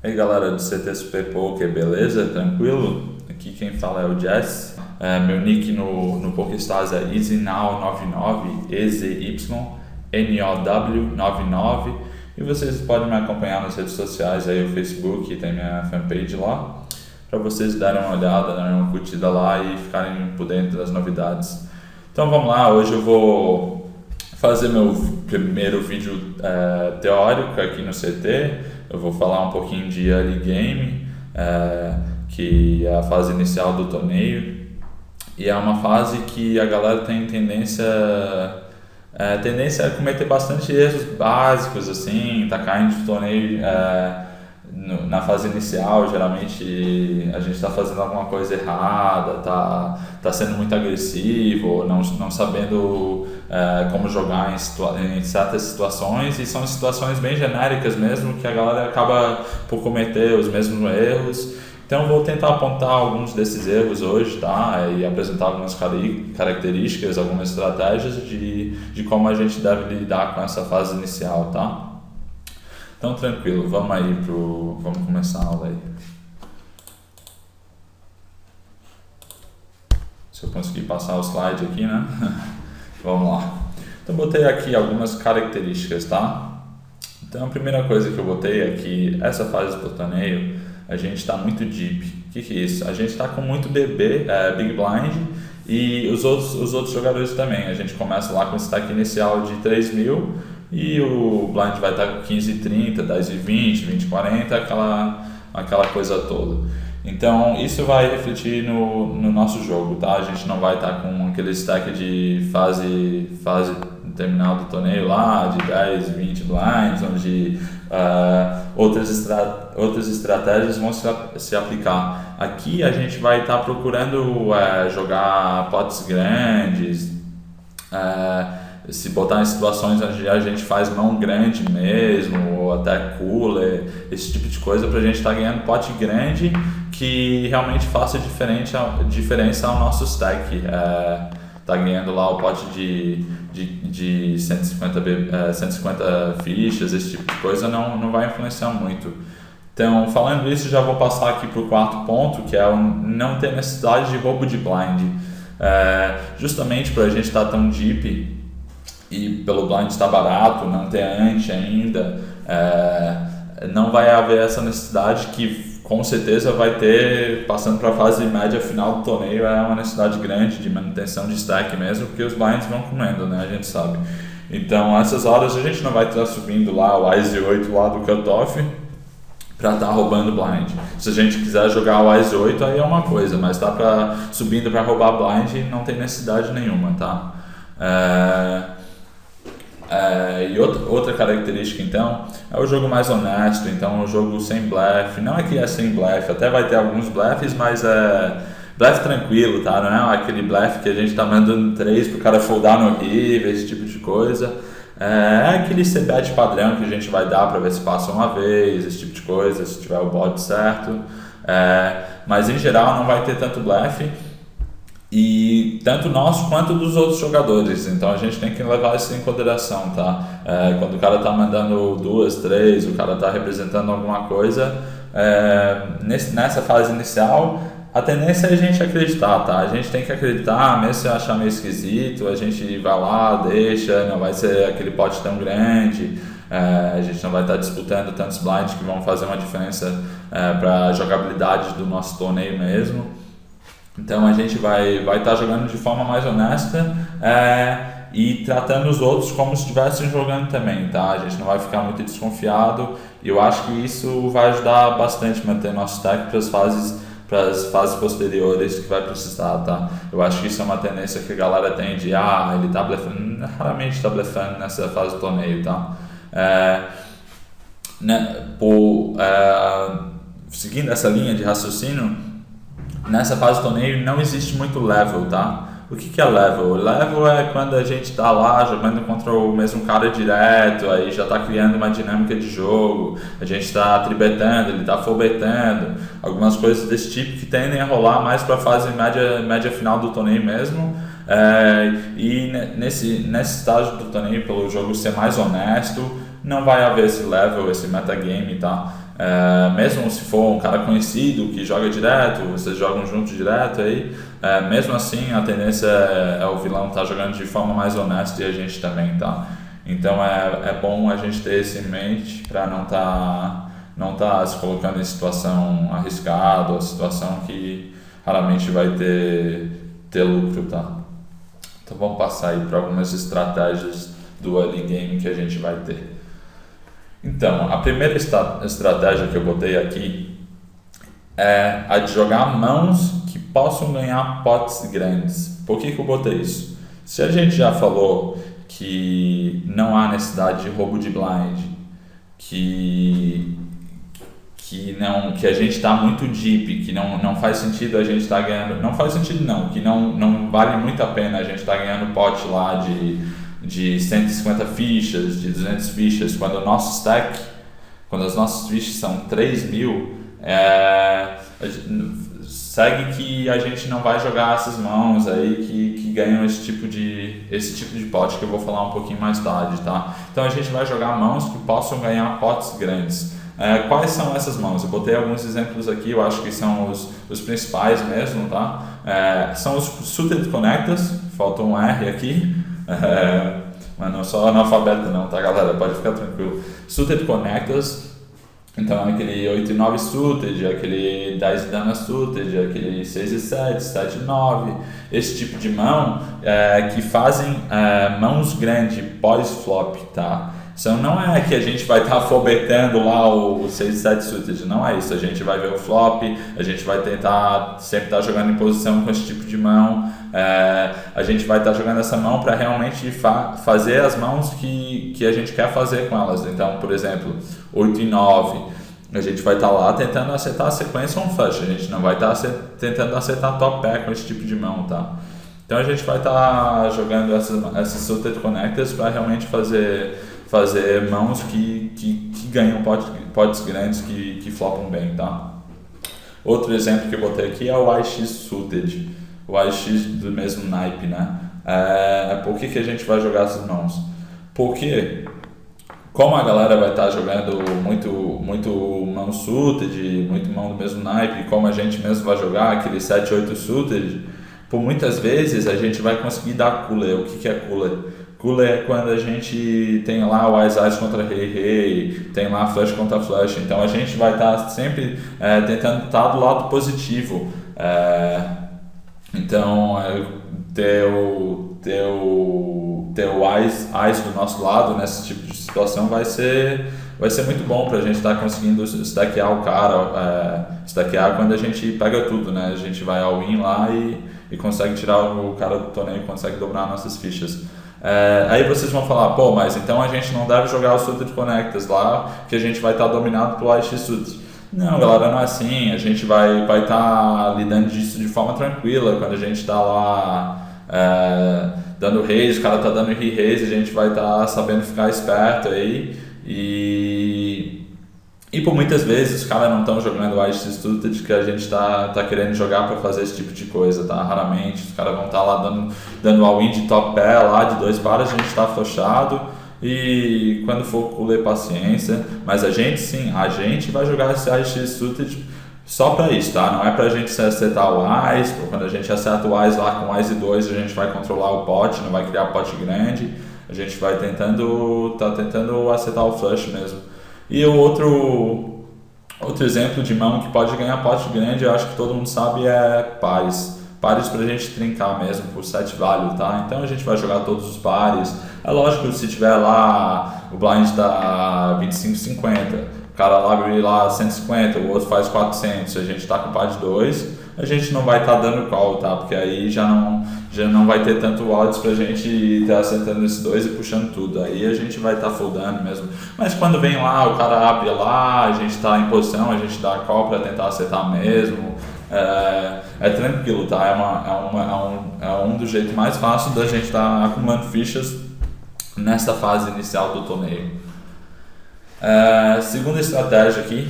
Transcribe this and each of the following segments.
E aí galera do CT Super Poker, beleza? Tranquilo? Aqui quem fala é o Jess. Meu nick no PokerStars é EasyNow99, EZYNOW99. E vocês podem me acompanhar nas redes sociais, aí o Facebook, tem minha fanpage lá, para vocês darem uma olhada, darem uma curtida lá e ficarem por dentro das novidades. Então vamos lá, hoje eu vou fazer meu primeiro vídeo teórico aqui no CT. Eu vou falar um pouquinho de early game, que é a fase inicial do torneio, e é uma fase que a galera tem tendência a cometer bastante erros básicos, assim, tá caindo de torneio na fase inicial. Geralmente a gente está fazendo alguma coisa errada, tá sendo muito agressivo, não sabendo como jogar em certas situações, e são situações bem genéricas mesmo, que a galera acaba por cometer os mesmos erros. Então vou tentar apontar alguns desses erros hoje, tá? E apresentar algumas características, algumas estratégias de como a gente deve lidar com essa fase inicial, tá? Então tranquilo, vamos começar a aula aí. Se eu conseguir passar o slide aqui, né? Vamos lá. Então botei aqui algumas características, tá? Então a primeira coisa que eu botei é que essa fase do torneio a gente está muito deep. O que é isso? A gente está com muito BB, Big Blind, e os outros jogadores também. A gente começa lá com o stack inicial de 3.000 e o blind vai estar com 15,30, 10,20, 20,40, aquela coisa toda. Então isso vai refletir no nosso jogo, tá? A gente não vai estar com aquele stack de fase terminal do torneio lá, de 10, 20 blinds, onde outras estratégias vão se aplicar. Aqui a gente vai estar procurando jogar potes grandes, se botar em situações onde a gente faz mão grande mesmo, ou até cooler, esse tipo de coisa, para a gente estar ganhando pote grande que realmente faça diferença ao nosso stack. Tá ganhando lá o pote de 150 fichas, esse tipo de coisa não vai influenciar muito. Então, falando isso, já vou passar aqui para o quarto ponto, que é não ter necessidade de roubo de blind. Justamente por a gente estar tão deep e pelo blind estar barato, não ter ante ainda, não vai haver essa necessidade que com certeza vai ter, passando para a fase média final do torneio, é uma necessidade grande de manutenção de stack mesmo, porque os blinds vão comendo, né, a gente sabe. Então, essas horas a gente não vai estar subindo lá o ICE 8 lá do cutoff para estar roubando blind. Se a gente quiser jogar o ICE 8, aí é uma coisa, mas tá subindo para roubar blind, não tem necessidade nenhuma, tá? E outra característica então é o jogo mais honesto. Então é um jogo sem blefe. Não é que é sem blefe, até vai ter alguns blefes, mas é blefe tranquilo, tá? Não é aquele blefe que a gente tá mandando 3 pro cara foldar no river, esse tipo de coisa. É aquele c-bet padrão que a gente vai dar para ver se passa uma vez, esse tipo de coisa, se tiver o bot certo. Mas em geral não vai ter tanto blefe, e tanto nosso quanto dos outros jogadores. Então a gente tem que levar isso em consideração, tá? Quando o cara tá mandando 2, 3, o cara tá representando alguma coisa, nessa fase inicial, a tendência é a gente acreditar, tá? A gente tem que acreditar, mesmo se achar meio esquisito, a gente vai lá, deixa, não vai ser aquele pote tão grande, a gente não vai estar disputando tantos blinds que vão fazer uma diferença para a jogabilidade do nosso torneio mesmo. Então a gente vai estar jogando de forma mais honesta e tratando os outros como se estivessem jogando também, tá? A gente não vai ficar muito desconfiado, e eu acho que isso vai ajudar bastante a manter nosso stack para as fases posteriores que vai precisar, tá? Eu acho que isso é uma tendência que a galera tem ele tá blefando, raramente tá blefando nessa fase do torneio, tá? Seguindo essa linha de raciocínio, nessa fase do torneio não existe muito level, tá? O que é level? Level é quando a gente tá lá jogando contra o mesmo cara direto, aí já tá criando uma dinâmica de jogo, a gente tá tribetando, ele tá full betando, algumas coisas desse tipo que tendem a rolar mais para a fase média final do torneio mesmo. E nesse estágio do torneio, pelo jogo ser mais honesto, não vai haver esse level, esse metagame, tá? Mesmo se for um cara conhecido que joga direto, vocês jogam juntos direto aí, mesmo assim a tendência é o vilão estar jogando de forma mais honesta e a gente também, tá? Então é bom a gente ter isso em mente para não tá se colocando em situação arriscada ou situação que raramente vai ter lucro, tá? Então vamos passar aí para algumas estratégias do early game que a gente vai ter. Então, a primeira estratégia que eu botei aqui é a de jogar mãos que possam ganhar potes grandes. Por que eu botei isso? Se a gente já falou que não há necessidade de roubo de blind, que a gente está muito deep, que não faz sentido a gente estar ganhando, não faz sentido não, que não vale muito a pena a gente estar ganhando pote lá de 150 fichas, de 200 fichas, quando o nosso stack, quando as nossas fichas são 3.000, segue que a gente não vai jogar essas mãos aí que ganham esse tipo de pote que eu vou falar um pouquinho mais tarde, tá? Então a gente vai jogar mãos que possam ganhar potes grandes. Quais são essas mãos? Eu botei alguns exemplos aqui, eu acho que são os principais mesmo, tá? São os suited connectors, faltou um R aqui, mas não sou analfabeto não, tá galera? Pode ficar tranquilo. Suited connectors, então aquele 8 e 9 suited, aquele 10 e dama suited, aquele 6 e 7, 7 e 9, esse tipo de mão que fazem mãos grandes pós-flop, tá? Então não é que a gente vai estar fobetando lá o 6 e 7 suited, não é isso. A gente vai ver o flop, a gente vai tentar sempre estar jogando em posição com esse tipo de mão. A gente vai estar jogando essa mão para realmente fazer as mãos que a gente quer fazer com elas. Então, por exemplo, 8 e 9, a gente vai estar lá tentando acertar a sequência on flush, a gente não vai estar tentando acertar top pair com esse tipo de mão, tá? Então a gente vai estar jogando essas suited connectors para realmente fazer mãos que ganham potes grandes que flopam bem, tá? Outro exemplo que eu botei aqui é o IX suited, o IX do mesmo naipe, né? Por que a gente vai jogar essas mãos? Porque como a galera vai estar jogando muito mão suited, muito mão do mesmo naipe, como a gente mesmo vai jogar aquele 7, 8 suited, por muitas vezes a gente vai conseguir dar cooler. O que é cooler? Cooler é quando a gente tem lá o Ice contra Rei, tem lá Flush contra Flush, então a gente vai estar sempre tentando estar do lado positivo. Então, ter o Ice do nosso lado nesse tipo de situação vai ser muito bom para a gente estar conseguindo stackear o cara, stackear quando a gente pega tudo, né? A gente vai all in lá e consegue tirar o cara do torneio, consegue dobrar nossas fichas. Aí vocês vão falar, pô, mas então a gente não deve jogar os suited connectors lá, que a gente vai estar dominado pelo IX suited. Não, galera, não é assim. A gente vai estar lidando disso de forma tranquila. Quando a gente está lá dando raise, o cara está dando re-raise, a gente vai estar sabendo ficar esperto aí. E por muitas vezes os caras não estão jogando o IX suited que a gente tá querendo jogar para fazer esse tipo de coisa, tá? Raramente os caras vão estar lá dando all-in de top pair lá de 2 pares, a gente está fechado e quando for cooler, paciência, mas a gente vai jogar esse IX suited só para isso, tá? Não é pra gente acertar o Ice, quando a gente acerta o Ice lá com Ice 2 a gente vai controlar o pot, não vai criar pote grande, a gente vai tentando acertar o flush mesmo. E o outro exemplo de mão que pode ganhar pote grande, eu acho que todo mundo sabe, é pares. Pares pra gente trincar mesmo por set value, tá? Então a gente vai jogar todos os pares. É lógico que se tiver lá, o blind tá 25,50, o cara lá abre lá 150, o outro faz 400, a gente tá com par de 2, a gente não vai estar dando call, tá? Porque aí já não vai ter tanto odds pra gente estar acertando esses 2 e puxando tudo. Aí a gente vai estar foldando mesmo. Mas quando vem lá, o cara abre lá, a gente está em posição, a gente dá call para tentar acertar mesmo. É tranquilo, tá? É um dos jeitos mais fáceis da gente estar acumulando fichas nessa fase inicial do torneio. Segunda estratégia aqui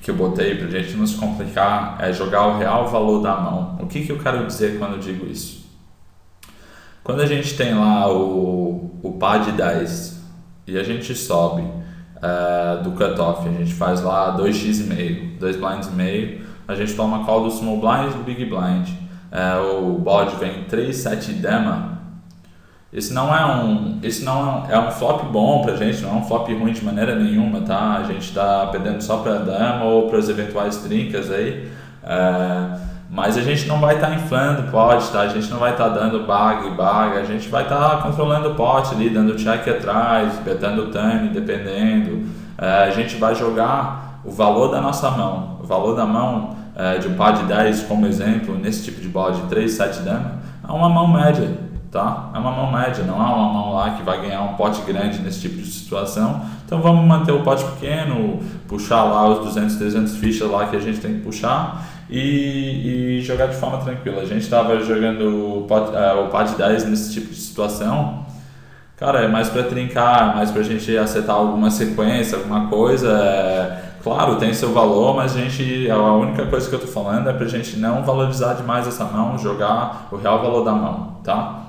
que eu botei pra gente não se complicar é jogar o real valor da mão. O que eu quero dizer quando eu digo isso? Quando a gente tem lá o par de 10 e a gente sobe do cutoff. A gente faz lá 2x e meio, 2 blinds e meio. A gente toma call do small blind e do big blind. O bode vem 3, 7 dama. Esse não é um flop bom pra gente, não é um flop ruim de maneira nenhuma, tá? A gente tá perdendo só pra dama ou pras eventuais trincas aí. Mas a gente não vai estar inflando o pot, tá? A gente não vai estar dando bag, a gente vai estar controlando o pot ali, dando check atrás, betando o turn, dependendo. A gente vai jogar o valor da nossa mão. O valor da mão de um par de 10, como exemplo, nesse tipo de board 3, 7 dama, é uma mão média, tá? É uma mão média, não é uma mão lá que vai ganhar um pote grande nesse tipo de situação. Então vamos manter o pote pequeno, puxar lá os 200, 300 fichas lá que a gente tem que puxar e jogar de forma tranquila. A gente estava jogando o par de 10 nesse tipo de situação. Cara, é mais para trincar, mais para a gente acertar alguma sequência, alguma coisa. Claro, tem seu valor, mas a única coisa que eu tô falando é pra gente não valorizar demais essa mão, jogar o real valor da mão, tá?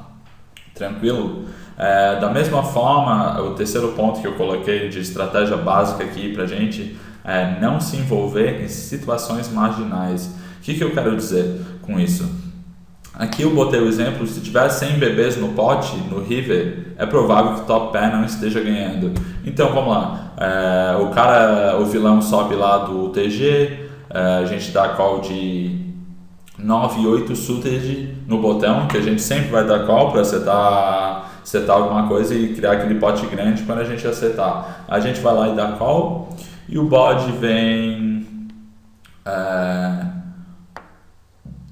Tranquilo? Da mesma forma, o terceiro ponto que eu coloquei de estratégia básica aqui pra gente é não se envolver em situações marginais. O que eu quero dizer com isso? Aqui eu botei o exemplo, se tiver 100 bebês no pote, no river, é provável que o top pair não esteja ganhando. Então vamos lá, o vilão sobe lá do TG, a gente dá call de 9 e 8 suited no botão, que a gente sempre vai dar call para acertar alguma coisa e criar aquele pote grande quando a gente acertar. A gente vai lá e dá call, e o bode vem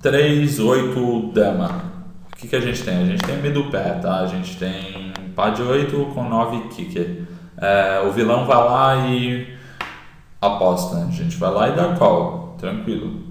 3, 8 dama. O que a gente tem? A gente tem middle pair, tá? A gente tem par de 8 com 9 kicker. O vilão vai lá e aposta. A gente vai lá e dá call, tranquilo.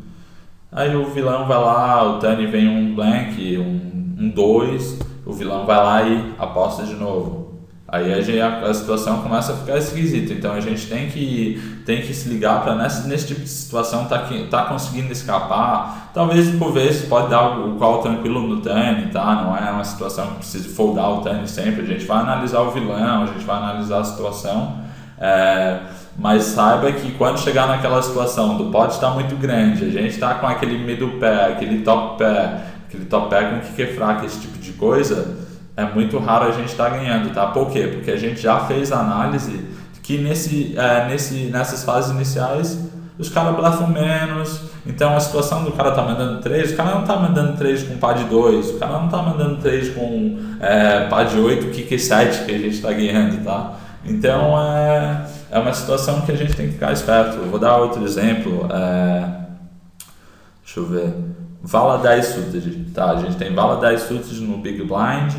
Aí o vilão vai lá, o turn vem um blank, um 2, o vilão vai lá e aposta de novo. Aí a situação começa a ficar esquisita, então a gente tem que se ligar para nesse tipo de situação tá conseguindo escapar. Talvez por vezes pode dar o call tranquilo no turn, tá? Não é uma situação que precisa foldar o turn sempre. A gente vai analisar o vilão, a gente vai analisar a situação, mas saiba que quando chegar naquela situação do pot está muito grande, a gente está com aquele middle pair, aquele top pair com kicker fraco, esse tipo de coisa. É muito raro a gente estar ganhando, tá? Por quê? Porque a gente já fez a análise que nessas fases iniciais os caras blefam menos, então a situação do cara tá mandando 3, o cara não tá mandando 3 com par de 2, o cara não tá mandando 3 com par de 8, kicker 7 que a gente tá ganhando, tá? Então é uma situação que a gente tem que ficar esperto. Eu vou dar outro exemplo, deixa eu ver, vala 10 suited, tá? A gente tem vala 10 suited no big blind.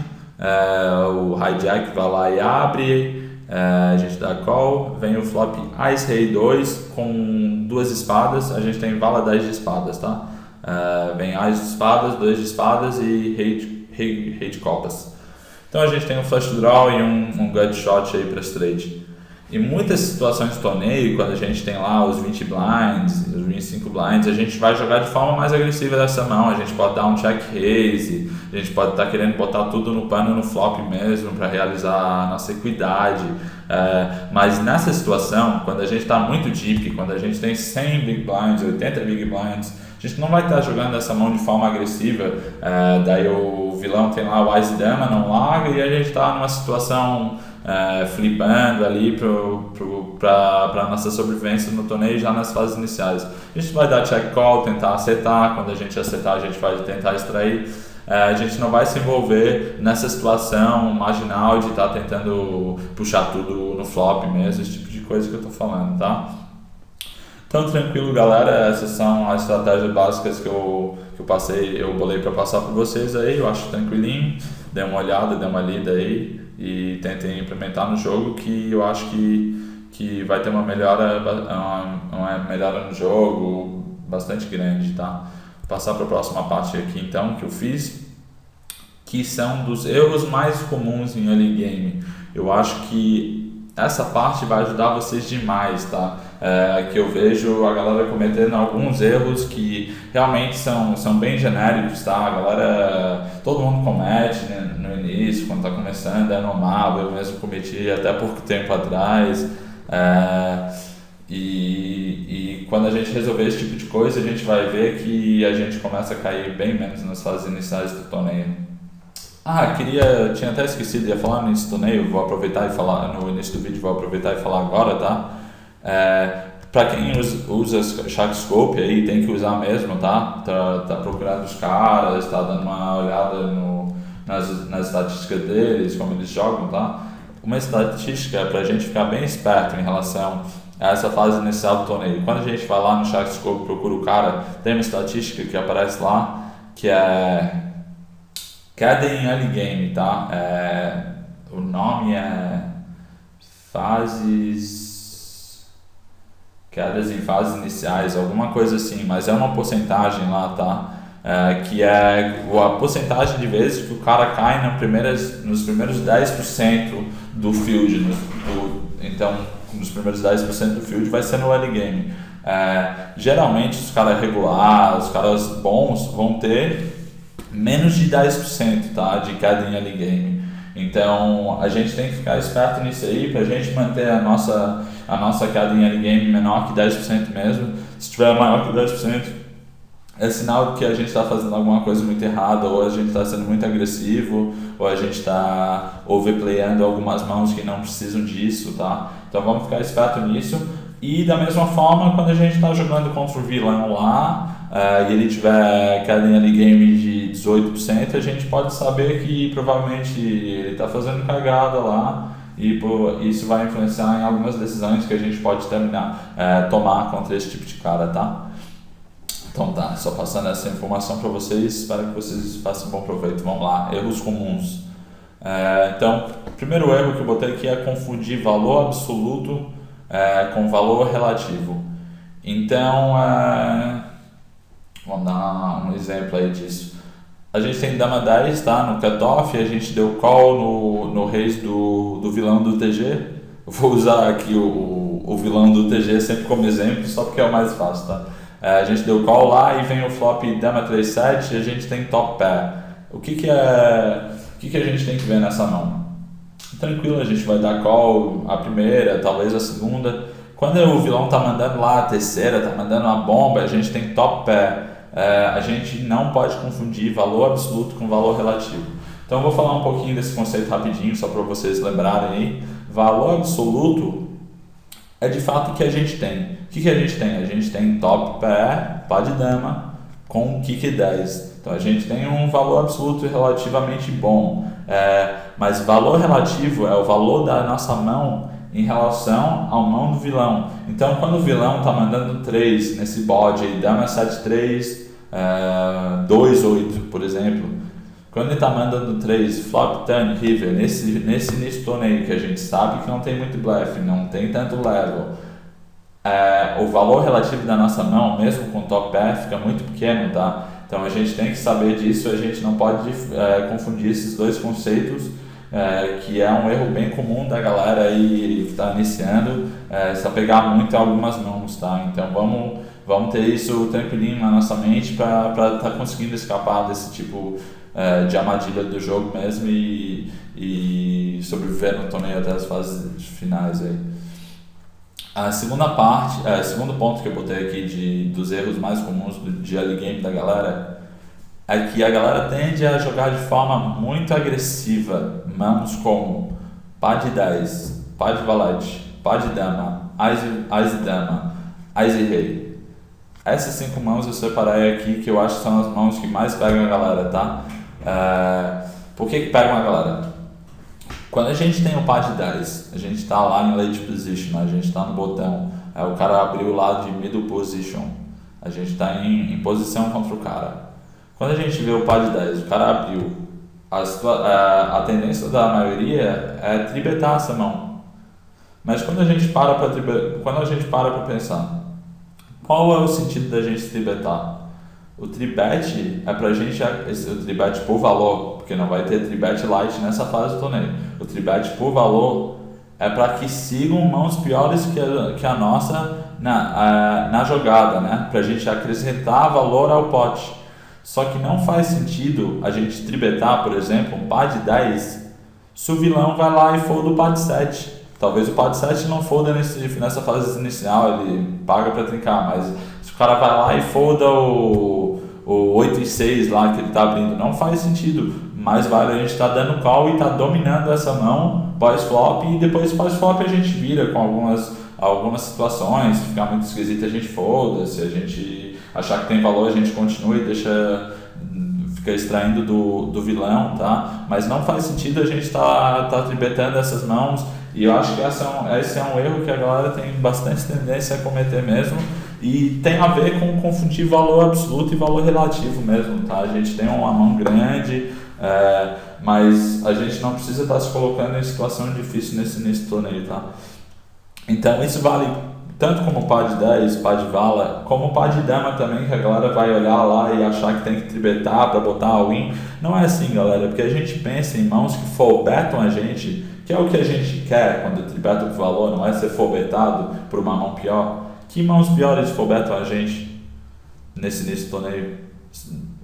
O hijack vai lá e abre, a gente dá call, vem o flop Ice Rei 2 com 2 espadas, a gente tem vala 10 de espadas, tá? Vem Ice de espadas, 2 de espadas e Rei de copas. Então a gente tem um flush draw e um gut shot aí para straight. Em muitas situações de torneio, quando a gente tem lá os 20 blinds, os 25 blinds, a gente vai jogar de forma mais agressiva dessa mão, a gente pode dar um check raise, a gente pode estar querendo botar tudo no pano no flop mesmo para realizar a nossa equidade, mas nessa situação, quando a gente está muito deep, quando a gente tem 100 big blinds, 80 big blinds, a gente não vai estar jogando essa mão de forma agressiva, daí o vilão tem lá o Wise Dama, não larga, e a gente está numa situação flipando ali para a nossa sobrevivência no torneio já nas fases iniciais. A gente vai dar check call, tentar acertar, quando a gente acertar a gente vai tentar extrair. A gente não vai se envolver nessa situação marginal de estar tentando puxar tudo no flop mesmo, esse tipo de coisa que eu estou falando, tá? Então tranquilo, galera, essas são as estratégias básicas que eu bolei para passar para vocês aí. Eu acho tranquilinho, dê uma olhada, dê uma lida aí e tentem implementar no jogo, que eu acho que vai ter uma melhora no jogo bastante grande, tá? Vou passar para a próxima parte aqui então, que eu fiz, que são dos erros mais comuns em early game. Eu acho que essa parte vai ajudar vocês demais, tá? Que eu vejo a galera cometendo alguns erros que realmente são bem genéricos, tá? A galera, todo mundo comete, né, no início, quando tá começando, é normal, eu mesmo cometi até pouco tempo atrás. É, e quando a gente resolver esse tipo de coisa, a gente vai ver que a gente começa a cair bem menos nas fases iniciais do torneio. Tinha até esquecido, ia falar no início do torneio, vou aproveitar e falar, no início do vídeo vou aproveitar e falar agora, tá? Para quem usa Sharkscope aí, tem que usar mesmo, tá? Tá procurando os caras, tá dando uma olhada nas estatísticas deles, como eles jogam, tá? Uma estatística para a gente ficar bem esperto em relação a essa fase inicial do torneio. Quando a gente vai lá no Sharkscope, procura o cara, tem uma estatística que aparece lá, que é Cada em early game, tá? O nome é fases... Quedas em fases iniciais, alguma coisa assim, mas é uma porcentagem lá, tá? Que é a porcentagem de vezes que o cara cai nos primeiros 10% do field. Então, nos primeiros 10% do field vai ser no early game. Geralmente, os caras regulares, os caras bons vão ter menos de 10%, tá, de queda em early game. Então a gente tem que ficar esperto nisso aí para a gente manter a nossa queda em early game menor que 10% mesmo. Se tiver maior que 10%, é sinal que a gente está fazendo alguma coisa muito errada, ou a gente está sendo muito agressivo, ou a gente está overplayando algumas mãos que não precisam disso, tá? Então vamos ficar esperto nisso. E da mesma forma, quando a gente está jogando contra o vilão lá, e ele tiver queda em early game de 18%, a gente pode saber que provavelmente ele está fazendo cagada lá, e isso vai influenciar em algumas decisões que a gente pode tomar contra esse tipo de cara, tá? Então tá, só passando essa informação para vocês, espero que vocês façam bom proveito. Vamos lá, erros comuns. Então, o primeiro erro que eu botei aqui é confundir valor absoluto com valor relativo. Então, vamos dar um exemplo aí disso. A gente tem dama 10, tá, no cutoff, a gente deu call no reis do vilão do TG. Eu vou usar aqui o vilão do TG sempre como exemplo, só porque é o mais fácil, tá? A gente deu call lá e vem o flop dama 3-7 e a gente tem top pair. O que a gente tem que ver nessa mão? Tranquilo, a gente vai dar call a primeira, talvez a segunda. Quando o vilão tá mandando lá a terceira, tá mandando uma bomba, a gente tem top pair. A gente não pode confundir valor absoluto com valor relativo. Então eu vou falar um pouquinho desse conceito rapidinho, só para vocês lembrarem aí. Valor absoluto é de fato o que a gente tem. O que a gente tem? A gente tem top pair, pá de dama, com kick 10. Então a gente tem um valor absoluto relativamente bom. Mas valor relativo é o valor da nossa mão em relação à mão do vilão. Então quando o vilão está mandando 3 nesse bode aí, dama 7-3, 2-8, por exemplo, quando ele está mandando 3, flop, turn, river, nesse início do torneio que a gente sabe que não tem muito blefe, não tem tanto level, o valor relativo da nossa mão, mesmo com top pair, fica muito pequeno, tá? Então a gente tem que saber disso, a gente não pode confundir esses dois conceitos, que é um erro bem comum da galera aí que está iniciando, se apegar muito a algumas mãos, tá? Então vamos ter isso tranquilinho na nossa mente para estar conseguindo escapar desse tipo de armadilha do jogo mesmo e sobreviver no torneio até as fases finais aí. A segunda parte, segundo ponto que eu botei aqui dos erros mais comuns de early game da galera é que a galera tende a jogar de forma muito agressiva mãos como pá de 10, pá de valete, pá de dama, ás e dama, ás e rei. Essas 5 mãos eu separei aqui que eu acho que são as mãos que mais pegam a galera, tá? Por que pegam a galera? Quando a gente tem o pá de 10, a gente está lá em late position, a gente está no botão, o cara abriu lá de middle position, a gente está em posição contra o cara. Quando a gente vê o pá de 10, o cara abriu, a tendência da maioria é tribetar essa mão. Mas quando a gente para para pensar, qual é o sentido da gente tribetar? O tribet é pra gente, o tribet por valor, porque não vai ter tribet light nessa fase do torneio. O tribet por valor é para que sigam mãos piores que a nossa na jogada, né? Pra gente acrescentar valor ao pote. Só que não faz sentido a gente tribetar, por exemplo, um pá de 10, se o vilão vai lá e for do pá de 7. Talvez o par de 7 não folda nessa fase inicial, ele paga para trincar, mas se o cara vai lá e folda o 8 e 6 lá que ele está abrindo, não faz sentido. Mais vale a gente estar dando call e estar dominando essa mão pós-flop, e depois pós-flop a gente vira com algumas situações. Se ficar muito esquisito a gente folda, se a gente achar que tem valor a gente continua e fica extraindo do vilão, tá? Mas não faz sentido a gente tá tribetando essas mãos, e eu acho que esse é um erro que a galera tem bastante tendência a cometer mesmo, e tem a ver com confundir valor absoluto e valor relativo mesmo, tá? A gente tem uma mão grande, mas a gente não precisa estar se colocando em situação difícil nesse torneio, tá? Então isso vale tanto como par de 10, par de vala, como par de dama também, que a galera vai olhar lá e achar que tem que tribetar para botar a win. Não é assim, galera, porque a gente pensa em mãos que full-betam a gente, que é o que a gente quer quando tribeta com valor, não é ser full-betado por uma mão pior. Que mãos piores full-betam a gente nesse torneio?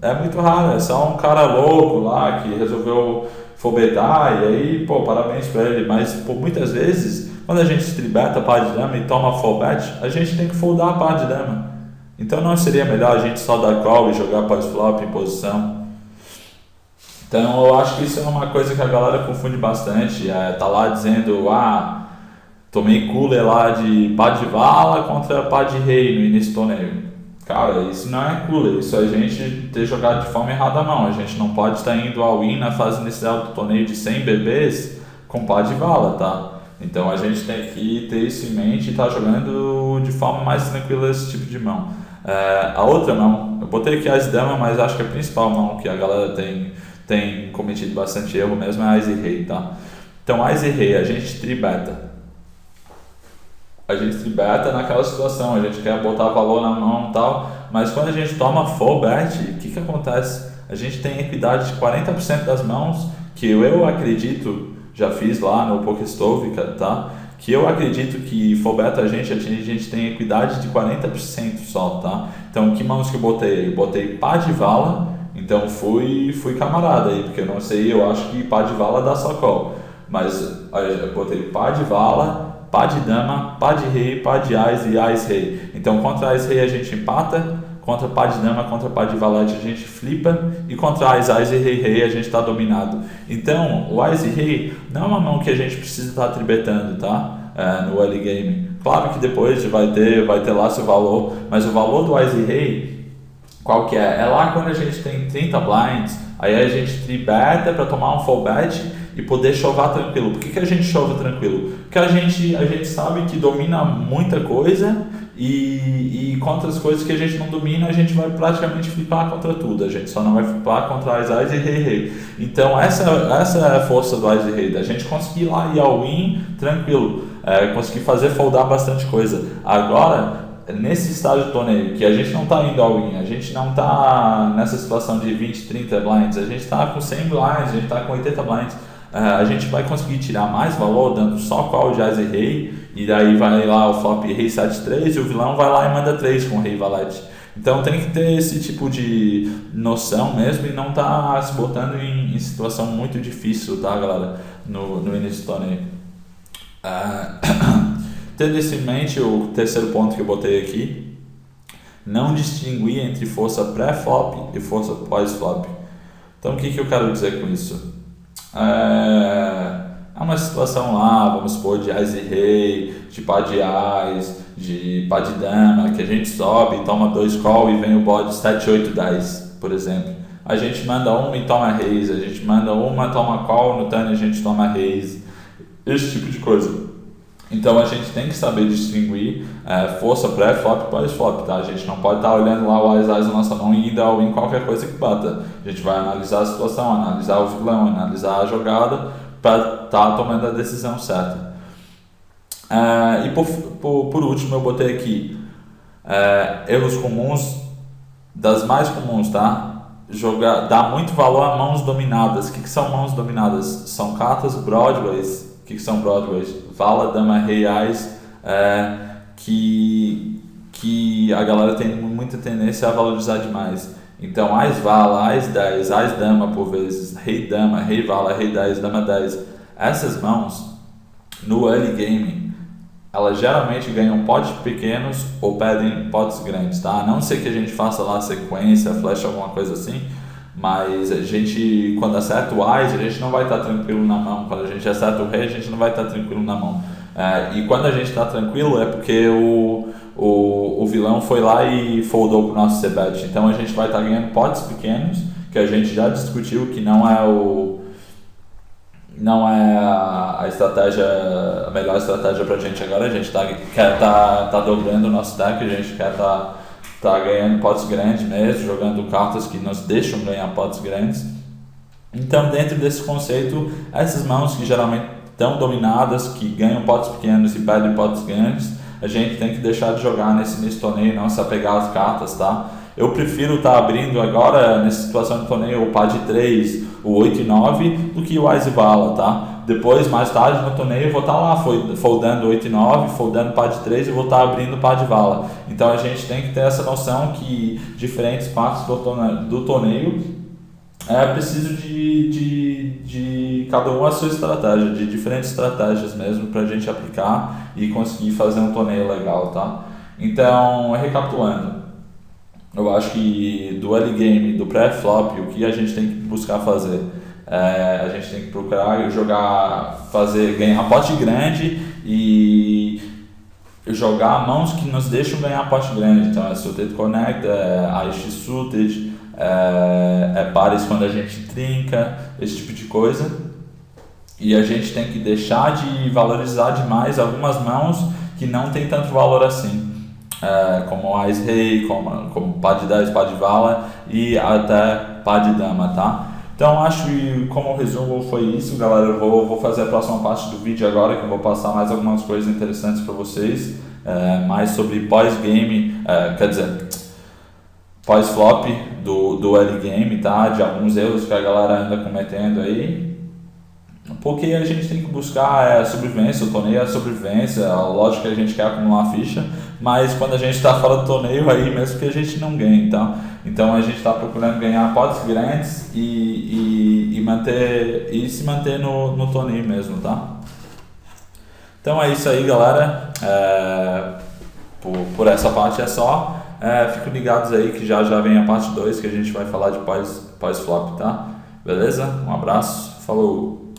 É muito raro, é só um cara louco lá que resolveu full-betar, e aí, pô, parabéns pra ele, mas pô, muitas vezes quando a gente tribeta par de dama e toma full bet, a gente tem que foldar a par de dama. Então não seria melhor a gente só dar call e jogar pós-flop em posição? Então eu acho que isso é uma coisa que a galera confunde bastante. Tá lá dizendo, tomei cooler lá de par de vala contra par de rei no início do torneio. Cara, isso não é cooler, isso é a gente ter jogado de forma errada a mão. A gente não pode estar indo all in na fase inicial do torneio de 100 bebês com par de vala, tá? Então a gente tem que ter isso em mente e estar jogando de forma mais tranquila esse tipo de mão. A outra mão, eu botei aqui as dama, mas acho que a principal mão que a galera tem cometido bastante erro mesmo é a Ás e Rei, tá? Então Ás e Rei, a gente tribeta. A gente tribeta naquela situação, a gente quer botar valor na mão e tal, mas quando a gente toma full bet, o que acontece? A gente tem equidade de 40% das mãos, que eu acredito, já fiz lá no PokéStove, tá? Que eu acredito que full bet a gente tem equidade de 40% só, tá? Então, que mãos que eu botei? Eu botei par de vala, então fui camarada aí, porque eu não sei, eu acho que par de vala dá só call, mas eu botei par de vala, par de dama, par de rei, par de ás e ás rei. Então contra ás rei a gente empata, contra par de dama, contra par de valete a gente flipa, e contra ás e rei a gente está dominado. Então o ás e rei não é uma mão que a gente precisa estar tribetando, tá? No early game. Claro que depois vai ter lá seu valor, mas o valor do ás e rei, qual que é? É lá quando a gente tem 30 blinds, aí a gente tribeta para tomar um full bet e poder chovar tranquilo. Por que a gente chova tranquilo? Porque a gente sabe que domina muita coisa, e contra as coisas que a gente não domina, a gente vai praticamente flipar contra tudo. A gente só não vai flipar contra as ás e rei. Então essa é a força do ás e rei, da gente conseguir lá ir ao win tranquilo, conseguir fazer foldar bastante coisa. Agora, nesse estágio do torneio, que a gente não está indo all in, a gente não está nessa situação de 20, 30 blinds, a gente está com 100 blinds, a gente está com 80 blinds, a gente vai conseguir tirar mais valor dando só call de ás e rei, e daí vai lá o flop rei 7-3 e o vilão vai lá e manda 3 com o rei valete. Então tem que ter esse tipo de noção mesmo e não tá se botando em situação muito difícil, tá, galera, no início do torneio. Tendo isso em mente, o terceiro ponto que eu botei aqui, não distinguir entre força pré-flop e força pós-flop. Então o que eu quero dizer com isso? É uma situação lá, vamos supor, de ás e rei, de par de ás, de par de dama, que a gente sobe, toma 2 call e vem o bode 7, 8, 10, por exemplo. A gente manda uma e toma raise, a gente manda uma, toma call, no turn a gente toma raise, esse tipo de coisa. Então a gente tem que saber distinguir força pré-flop e pós-flop, tá? A gente não pode estar olhando lá o ás na nossa mão e ir dar em qualquer coisa que bata. A gente vai analisar a situação, analisar o vilão, analisar a jogada para estar tomando a decisão certa. E por último eu botei aqui erros comuns, das mais comuns, tá? Dar muito valor a mãos dominadas. O que são mãos dominadas? São cartas Broadways. O que são Broadways? Vala, dama, rei, ás, que a galera tem muita tendência a valorizar demais. Então, ás, vala, ás, 10, ás, dama por vezes, rei, dama, rei, vala, rei, 10, dama, 10. Essas mãos, no early game, elas geralmente ganham potes pequenos ou pedem potes grandes, tá? A não ser que a gente faça lá sequência, flash, alguma coisa assim, mas a gente, quando acerta o Ás, a gente não vai estar tranquilo na mão. Quando a gente acerta o Rei, a gente não vai estar tranquilo na mão. E quando a gente está tranquilo é porque o vilão foi lá e foldou para o nosso C-bet. Então a gente vai estar ganhando potes pequenos, que a gente já discutiu que não é a estratégia, a melhor estratégia pra gente agora. A gente quer tá dobrando o nosso deck, a gente quer tá ganhando potes grandes mesmo, jogando cartas que nos deixam ganhar potes grandes. Então, dentro desse conceito, essas mãos que geralmente estão dominadas, que ganham potes pequenos e perdem potes grandes, a gente tem que deixar de jogar nesse torneio, não se apegar às cartas, tá? Eu prefiro estar abrindo agora, nessa situação de torneio, o Pá de 3, o 8 e 9, do que o Ás e Vala, tá? Depois, mais tarde no torneio, eu vou estar lá foldando 8 e 9, foldando Pá de 3 e vou estar abrindo Pá de Vala. Então a gente tem que ter essa noção que diferentes partes do torneio é preciso de cada um a sua estratégia, de diferentes estratégias mesmo para a gente aplicar e conseguir fazer um torneio legal, tá? Então, recapitulando, eu acho que do early game, do pré-flop, o que a gente tem que buscar fazer? A gente tem que procurar ganhar pote grande e jogar mãos que nos deixam ganhar pote grande. Então é Suited Connect, Ás Suited, pares quando a gente trinca, esse tipo de coisa. E a gente tem que deixar de valorizar demais algumas mãos que não tem tanto valor assim. Como Ás Rei, como Pá de 10, Pá de Vala e até Pá de Dama, tá? Então acho que como resumo foi isso, galera. Eu vou fazer a próxima parte do vídeo agora, que eu vou passar mais algumas coisas interessantes para vocês, mais sobre pós-game, pós-flop do early game, tá? De alguns erros que a galera anda cometendo aí. Porque a gente tem que buscar a sobrevivência, o torneio é a sobrevivência, lógico que a gente quer acumular ficha, mas quando a gente está fora do torneio aí mesmo que a gente não ganha, então a gente está procurando ganhar potes grandes e se manter no torneio mesmo, tá? Então é isso aí, galera, por essa parte é só, fiquem ligados aí que já vem a parte 2 que a gente vai falar de pós-flop, tá? Beleza? Um abraço, falou!